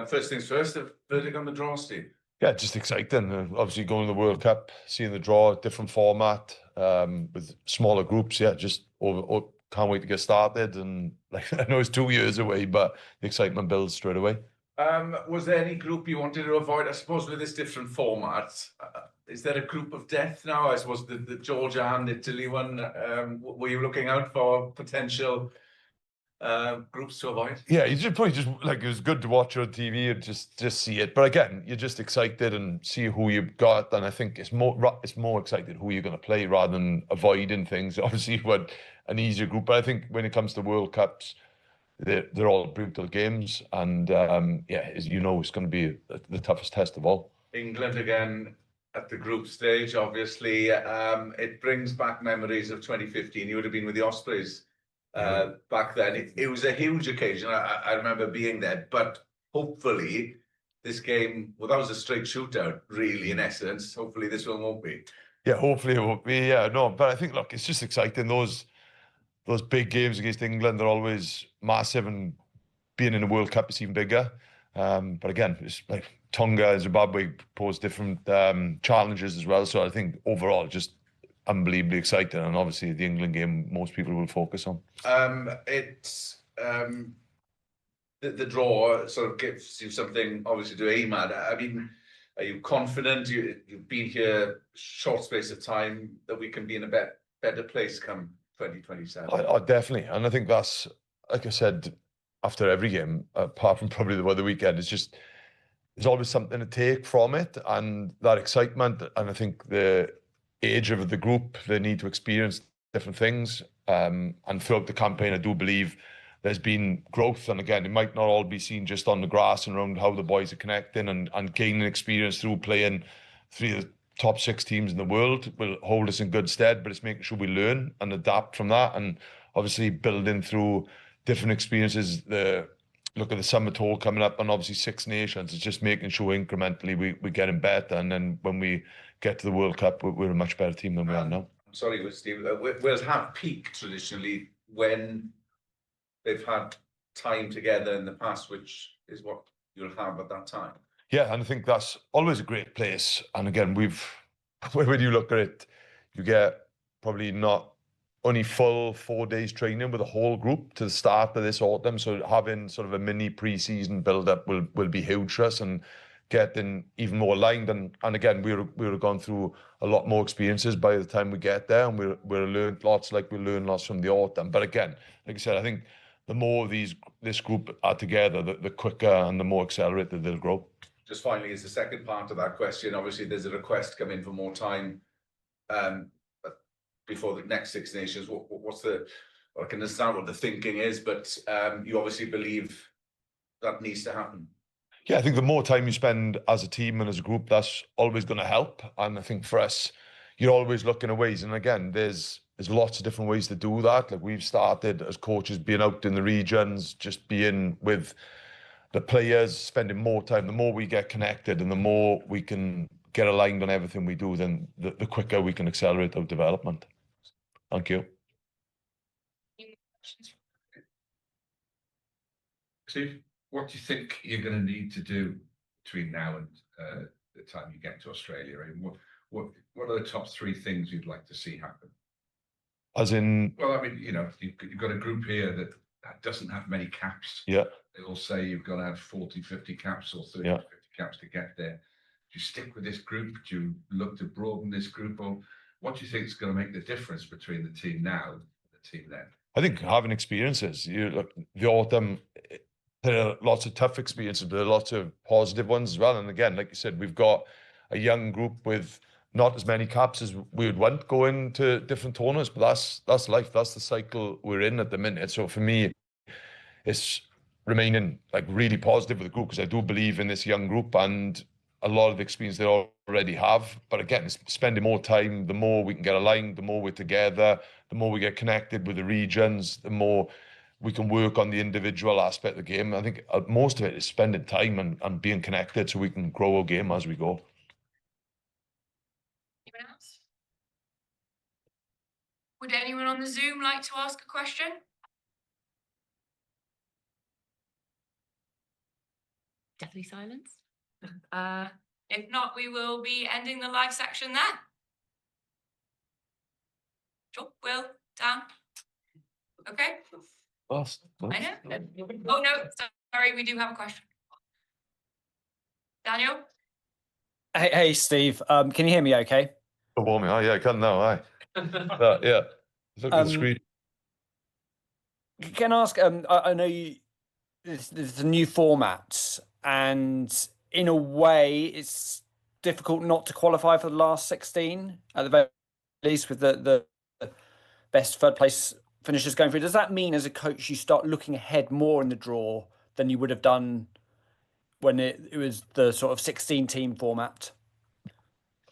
First things first, the verdict on the draw, Steve. Yeah, just exciting. Obviously going to the World Cup, seeing the draw, different format, with smaller groups. Yeah, just can't wait to get started. And like I know it's 2 years away, but the excitement builds straight away. Was there any group you wanted to avoid? I suppose with this different format, is there a group of death now? I suppose the Georgia and Italy one. Were you looking out for potential groups to avoid? Yeah, you just probably like it was good to watch on TV and just see it. But again, you're just excited and see who you've got, and I think it's more excited who you're going to play rather than avoiding things. Obviously, you want an easier group, but I think when it comes to World Cups, they're all brutal games, and yeah, as you know, it's going to be the toughest test of all. England again at the group stage, obviously. It brings back memories of 2015. You would have been with the Ospreys back then. It was a huge occasion. I remember being there, but hopefully this game, well, that was a straight shootout, really, in essence. Hopefully this one won't be. Yeah, hopefully it won't be. Yeah, no, but I think, look, it's just exciting. Those big games against England are always massive, and being in the World Cup is even bigger. But again, it's like Tonga and Zimbabwe pose different challenges as well. So I think overall, just unbelievably exciting, and obviously the England game most people will focus on. It's the draw sort of gives you something obviously to aim at. I mean, are you confident? You've been here short space of time that we can be in a better place come 2027? Oh, definitely, and I think that's, like I said, after every game, apart from probably the weather weekend, it's just there's always something to take from it, and that excitement. And I think the age of the group, they need to experience different things. And throughout the campaign, I do believe there's been growth. And again, it might not all be seen just on the grass and around how the boys are connecting and gaining experience through playing 3 of the top 6 teams in the world will hold us in good stead. But it's making sure we learn and adapt from that, and obviously building through different experiences. Look at the summer tour coming up, and obviously 6 nations. It's just making sure incrementally we're getting better, and then when we get to the World Cup, we're a much better team than we are now. I'm sorry, Steve. Wales have peaked traditionally when they've had time together in the past, which is what you'll have at that time. Yeah, and I think that's always a great place. And again, when you look at it, you get probably not only full 4 days training with the whole group to the start of this autumn. So having sort of a mini pre-season build-up will be huge for us, and getting even more aligned. And again, we would have gone through a lot more experiences by the time we get there, and we'll learn lots, like we learn lots from the autumn. But again, like I said, I think the more this group are together, the quicker and the more accelerated they'll grow. Just finally, as the second part of that question, obviously there's a request come in for more time before the next 6 nations. What's the? Well, I can understand what the thinking is, but you obviously believe that needs to happen. Yeah, I think the more time you spend as a team and as a group, that's always going to help. And I think for us, you're always looking at ways. And again, there's lots of different ways to do that. Like we've started as coaches being out in the regions, just being with the players, spending more time. The more we get connected and the more we can get aligned on everything we do, then the quicker we can accelerate our development. Thank you. Steve, what do you think you're going to need to do between now and the time you get to Australia? And what are the top 3 things you'd like to see happen? As in? Well, I mean, you know, you've got a group here that doesn't have many caps. Yeah. They all say you've got to have 40, 50 caps or 30, 50 caps to get there. Do you stick with this group? Do you look to broaden this group? Or what do you think is going to make the difference between the team now and the team then? I think having experiences. The autumn, there are lots of tough experiences, but there are lots of positive ones as well. And again, like you said, we've got a young group with not as many caps as we would want going to different tournaments, but that's life. That's the cycle we're in at the minute. So for me, it's remaining like really positive with the group, because I do believe in this young group and a lot of the experience they already have. But again, it's spending more time, the more we can get aligned, the more we're together, the more we get connected with the regions, the more we can work on the individual aspect of the game. I think most of it is spending time and being connected so we can grow our game as we go. Anyone else? Would anyone on the Zoom like to ask a question? Deathly silence. If not, we will be ending the live section there. Sure, Will, Dan. Okay. I know. Oh no, sorry, we do have a question. Daniel? Hey, Steve. Can you hear me okay? Oh, warming. Oh, yeah, I can now. Aye. Yeah. Look at the screen. Can I ask, I know there's a new format, and in a way it's difficult not to qualify for the last 16 at the very least, with the best third place finishers going through. Does that mean as a coach you start looking ahead more in the draw than you would have done when it was the sort of 16 team format?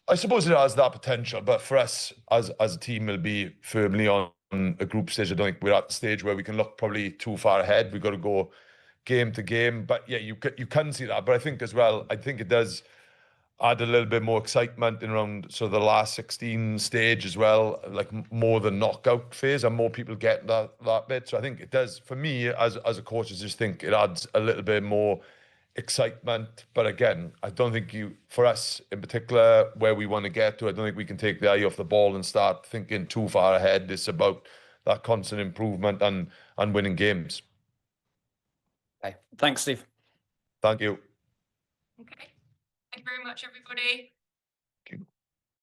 I suppose it has that potential, but for us as a team, we'll be firmly on a group stage. I don't think we're at the stage where we can look probably too far ahead. We've got to go game to game. But yeah, you can see that. But I think as well, I think it does add a little bit more excitement in around sort of the last 16 stage as well, like more the knockout phase, and more people get that bit. So I think it does, for me as a coach, I just think it adds a little bit more excitement. But again, I don't think for us in particular, where we want to get to, I don't think we can take the eye off the ball and start thinking too far ahead. It's about that constant improvement and winning games. Okay, thanks, Steve. Thank you. Okay. Thank you very much, everybody.